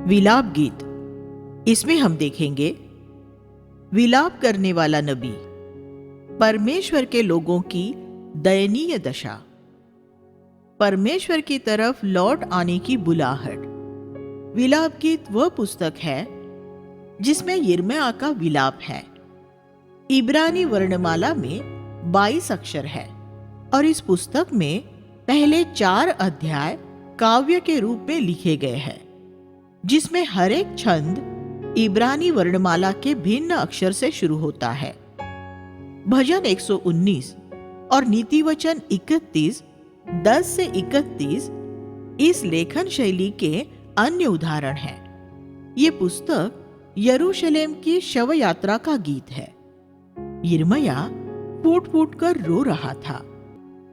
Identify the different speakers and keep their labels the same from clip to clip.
Speaker 1: विलाप गीत। इसमें हम देखेंगे विलाप करने वाला नबी, परमेश्वर के लोगों की दयनीय दशा, परमेश्वर की तरफ लौट आने की बुलाहट। विलाप गीत वह पुस्तक है जिसमें यिर्मयाह का विलाप है। इब्रानी वर्णमाला में 22 अक्षर है और इस पुस्तक में पहले 4 अध्याय काव्य के रूप में लिखे गए हैं, जिसमें हर एक छंद इब्रानी वर्णमाला के भिन्न अक्षर से शुरू होता है। भजन 119 और नीति वचन 31, 10 से 31 इस लेखन शैली के अन्य उदाहरण हैं। ये पुस्तक यरूशलेम की शव यात्रा का गीत है। यिर्मयाह फूट फूट कर रो रहा था।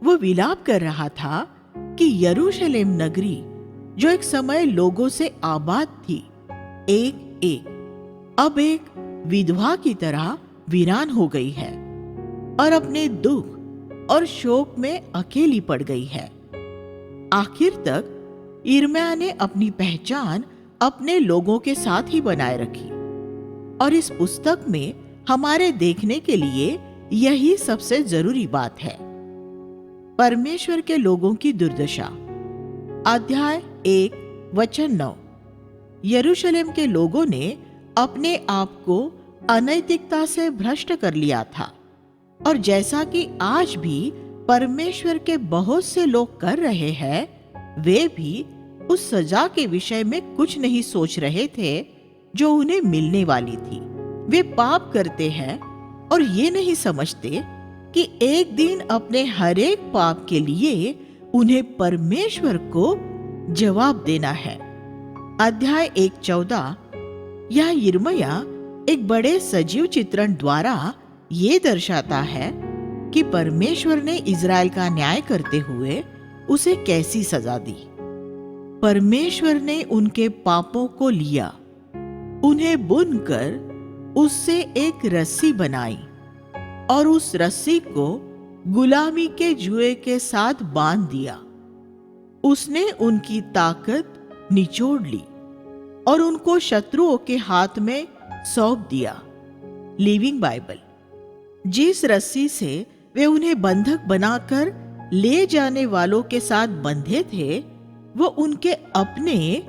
Speaker 1: वो विलाप कर रहा था कि यरूशलेम नगरी, जो एक समय लोगों से आबाद थी, एक एक अब एक विधवा की तरह वीरान हो गई है और अपने दुख और शोक में अकेली पड़ गई है। आखिर तक यिर्मयाह ने अपनी पहचान अपने लोगों के साथ ही बनाए रखी और इस पुस्तक में हमारे देखने के लिए यही सबसे जरूरी बात है। परमेश्वर के लोगों की दुर्दशा। अध्याय 1 वचन 9। यरूशलेम के लोगों ने अपने आप को अनैतिकता से भ्रष्ट कर लिया था और जैसा कि आज भी परमेश्वर के बहुत से लोग कर रहे हैं, वे भी उस सजा के विषय में कुछ नहीं सोच रहे थे जो उन्हें मिलने वाली थी। वे पाप करते हैं और ये नहीं समझते कि एक दिन अपने हर एक पाप के लिए उन्हें परमेश्वर को जवाब देना है। अध्याय 1:14। यह यिर्मयाह एक बड़े सजीव चित्रण द्वारा ये दर्शाता है कि परमेश्वर ने इज़राइल का न्याय करते हुए उसे कैसी सजा दी। परमेश्वर ने उनके पापों को लिया, उन्हें बुनकर उससे एक रस्सी बनाई और उस रस्सी को गुलामी के जुए के साथ बांध दिया। उसने उनकी ताकत निचोड़ ली और उनको शत्रुओं के हाथ में सौंप दिया। Living Bible. जिस रस्सी से वे उन्हें बंधक बनाकर ले जाने वालों के साथ बंधे थे, वो उनके अपने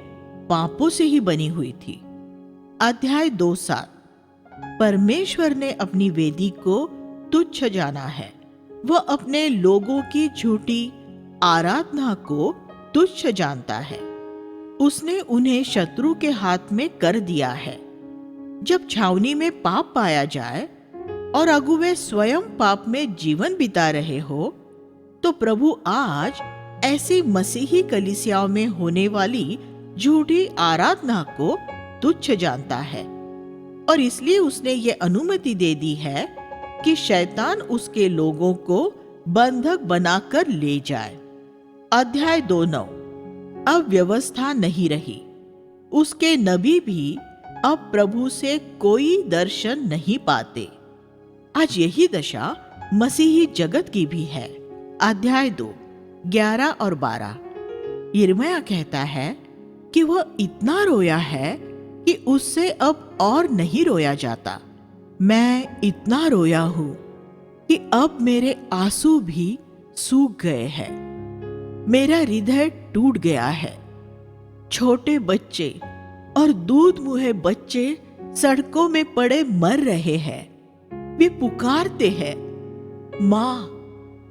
Speaker 1: पापों से ही बनी हुई थी। अध्याय 2:7। परमेश्वर ने अपनी वेदी को तुच्छ जाना है। वह अपने लोगों की झूठी आराधना को तुच्छ जानता है। उसने उन्हें शत्रु के हाथ में कर दिया है। जब छावनी में पाप पाया जाए और अगुवे स्वयं पाप में जीवन बिता रहे हो, तो प्रभु आज ऐसी मसीही कलीसियाओं में होने वाली झूठी आराधना को तुच्छ जानता है और इसलिए उसने ये अनुमति दे दी है कि शैतान उसके लोगों को बंधक बनाकर ले जाए। अध्याय 2:9। अब व्यवस्था नहीं रही। उसके नबी भी अब प्रभु से कोई दर्शन नहीं पाते। आज यही दशा मसीही जगत की भी है। अध्याय 2 11 और 12। यिर्मयाह कहता है कि वह इतना रोया है कि उससे अब और नहीं रोया जाता। मैं इतना रोया हूं कि अब मेरे आंसू भी सूख गए हैं। मेरा हृदय टूट गया है। छोटे बच्चे और दूध मुहे बच्चे सड़कों में पड़े मर रहे हैं। वे पुकारते हैं, माँ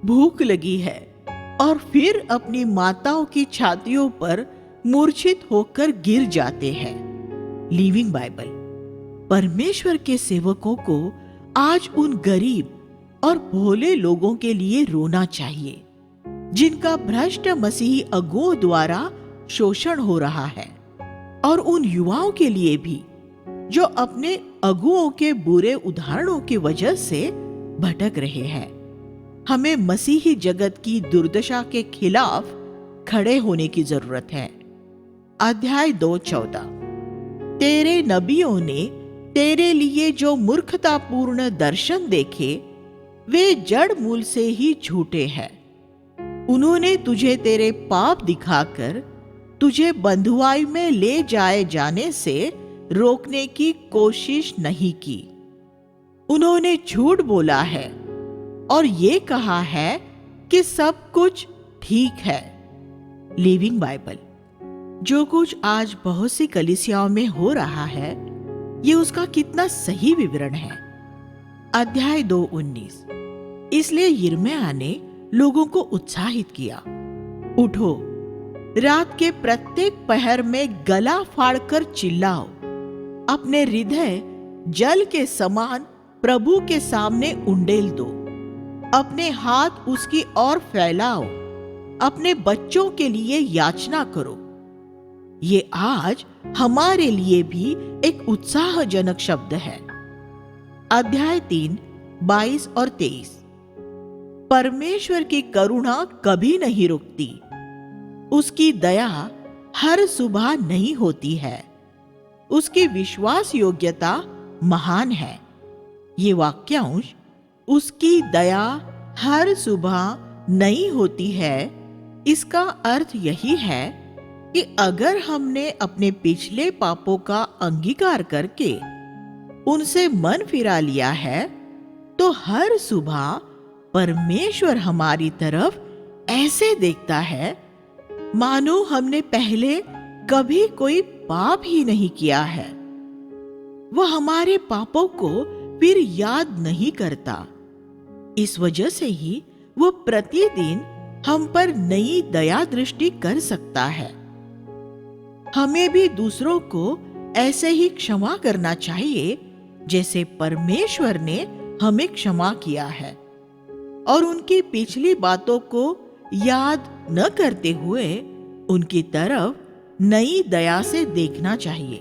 Speaker 1: भूख लगी है, और फिर अपनी माताओं की छातियों पर मूर्छित होकर गिर जाते हैं। Living Bible. परमेश्वर के सेवकों को आज उन गरीब और भोले लोगों के लिए रोना चाहिए जिनका भ्रष्ट मसीही अगुओं द्वारा शोषण हो रहा है, और उन युवाओं के लिए भी जो अपने अगुओं के बुरे उदाहरणों की वजह से भटक रहे हैं। हमें मसीही जगत की दुर्दशा के खिलाफ खड़े होने की जरूरत है। अध्याय 2:14। तेरे नबियों ने तेरे लिए जो मूर्खतापूर्ण दर्शन देखे, वे जड़ मूल से ही झूठे हैं। उन्होंने तुझे तेरे पाप दिखाकर तुझे बंधुआई में ले जाए जाने से रोकने की कोशिश नहीं की। उन्होंने झूठ बोला है और ये कहा है कि सब कुछ ठीक है। Living Bible. जो कुछ आज बहुत सी कलीसियाओं में हो रहा है, ये उसका कितना सही विवरण है। अध्याय 2:19। इसलिए यिर्मयाह ने लोगों को उत्साहित किया, उठो, रात के प्रत्येक पहर में गला फाड़कर चिल्लाओ, अपने हृदय जल के समान प्रभु के सामने उंडेल दो, अपने हाथ उसकी ओर फैलाओ, अपने बच्चों के लिए याचना करो। ये आज हमारे लिए भी एक उत्साहजनक शब्द है। अध्याय 3:22 और 23। परमेश्वर की करुणा कभी नहीं रुकती, उसकी दया हर सुबह नहीं होती है, उसकी विश्वास योग्यता महान है। ये वाक्यांश उसकी दया हर सुबह नहीं होती है, इसका अर्थ यही है कि अगर हमने अपने पिछले पापों का अंगीकार करके उनसे मन फिरा लिया है, तो हर सुबह परमेश्वर हमारी तरफ ऐसे देखता है मानो हमने पहले कभी कोई पाप ही नहीं किया है। वह हमारे पापों को फिर याद नहीं करता। इस वजह से ही वह प्रतिदिन हम पर नई दया दृष्टि कर सकता है। हमें भी दूसरों को ऐसे ही क्षमा करना चाहिए जैसे परमेश्वर ने हमें क्षमा किया है, और उनकी पिछली बातों को याद न करते हुए उनकी तरफ नई दया से देखना चाहिए।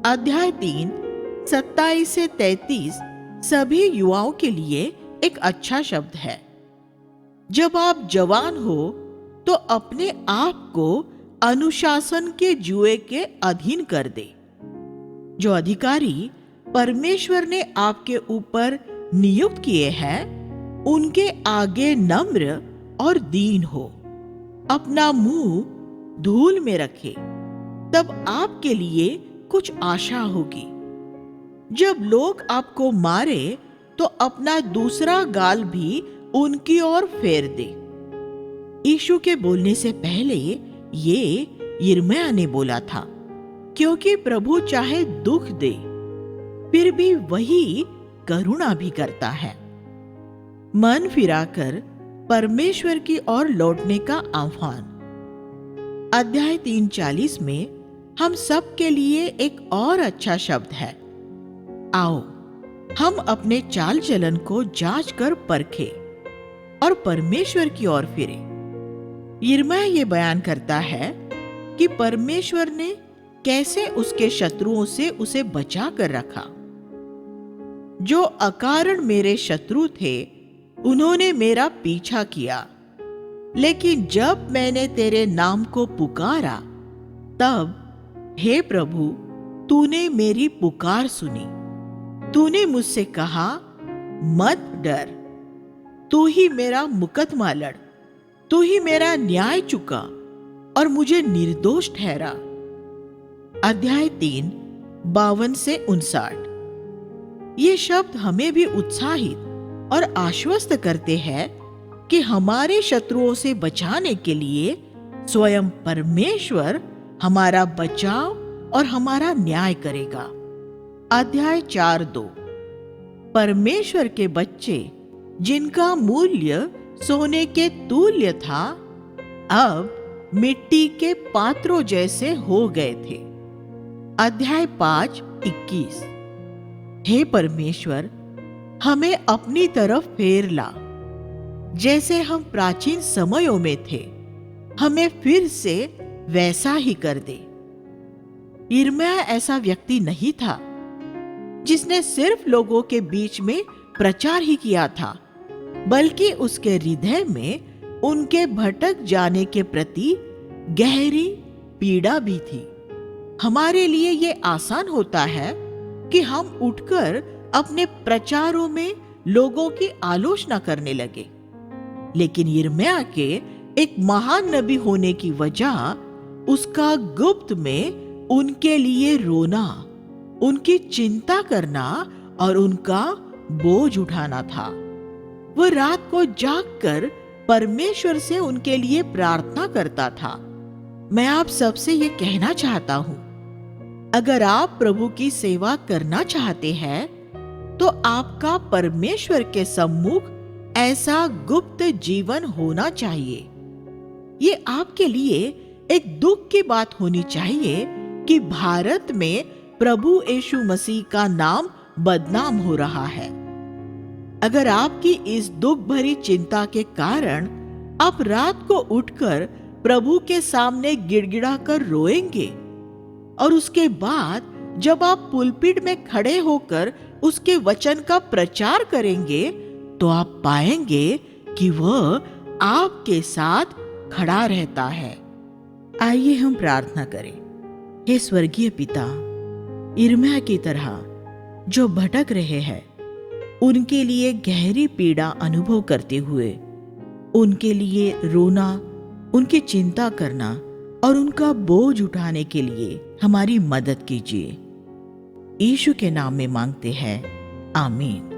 Speaker 1: अध्याय 3:27 से 33 सभी युवाओं के लिए एक अच्छा शब्द है। जब आप जवान हो तो अपने आप को अनुशासन के जुए के अधीन कर दे। जो अधिकारी परमेश्वर ने आपके ऊपर नियुक्त किए हैं, उनके आगे नम्र और दीन हो, अपना मुंह धूल में रखे, तब आपके लिए कुछ आशा होगी। जब लोग आपको मारे तो अपना दूसरा गाल भी उनकी ओर फेर दे। यीशु के बोलने से पहले ये यिर्मयाह ने बोला था, क्योंकि प्रभु चाहे दुख दे, फिर भी वही करुणा भी करता है। मन फिराकर परमेश्वर की ओर लौटने का आह्वान। अध्याय 3:40 में हम सब के लिए एक और अच्छा शब्द है। आओ, हम अपने चाल चलन को जांच कर परखे और परमेश्वर की ओर फिरे। यिर्मयाह ये बयान करता है कि परमेश्वर ने कैसे उसके शत्रुओं से उसे बचा कर रखा। जो अकारण मेरे शत्रु थे, उन्होंने मेरा पीछा किया, लेकिन जब मैंने तेरे नाम को पुकारा, तब हे प्रभु, तूने मेरी पुकार सुनी। तूने मुझसे कहा, मत डर, तू ही मेरा मुकद्दमा लड़, तू ही मेरा न्याय चुका और मुझे निर्दोष ठहरा। अध्याय 3:52 से 59। ये शब्द हमें भी उत्साहित और आश्वस्त करते हैं कि हमारे शत्रुओं से बचाने के लिए स्वयं परमेश्वर हमारा बचाव और हमारा न्याय करेगा। अध्याय 4:2। परमेश्वर के बच्चे जिनका मूल्य सोने के तुल्य था, अब मिट्टी के पात्रों जैसे हो गए थे। अध्याय 5:21। हे परमेश्वर, हमें अपनी तरफ फेर ला, जैसे हम प्राचीन समयों में थे, हमें फिर से वैसा ही कर दे। यिर्मयाह ऐसा व्यक्ति नहीं था जिसने सिर्फ लोगों के बीच में प्रचार ही किया था, बल्कि उसके हृदय में उनके भटक जाने के प्रति गहरी पीड़ा भी थी। हमारे लिए ये आसान होता है कि हम उठकर अपने प्रचारों में लोगों की आलोचना करने लगे, लेकिन यिर्मयाह के एक महान नबी होने की वजह उसका गुप्त में उनके लिए रोना, उनकी चिंता करना और उनका बोझ उठाना था। वह रात को जागकर परमेश्वर से उनके लिए प्रार्थना करता था। मैं आप सबसे ये कहना चाहता हूं, अगर आप प्रभु की सेवा करना चाहते हैं तो आपका परमेश्वर के सम्मुख ऐसा गुप्त जीवन होना चाहिए। ये आपके लिए एक दुख की बात होनी चाहिए कि भारत में प्रभु यीशु मसीह का नाम बदनाम हो रहा है। अगर आपकी इस दुख भरी चिंता के कारण आप रात को उठकर प्रभु के सामने गिड़गिड़ा कर रोएंगे और उसके बाद जब आप पुलपिट में खड़े होकर उसके वचन का प्रचार करेंगे तो आप पाएंगे कि वह आपके साथ खड़ा रहता है। आइए हम प्रार्थना करें। हे स्वर्गीय पिता, यिर्मयाह की तरह जो भटक रहे हैं, उनके लिए गहरी पीड़ा अनुभव करते हुए उनके लिए रोना, उनकी चिंता करना और उनका बोझ उठाने के लिए हमारी मदद कीजिए। यीशु के नाम में मांगते हैं, आमीन।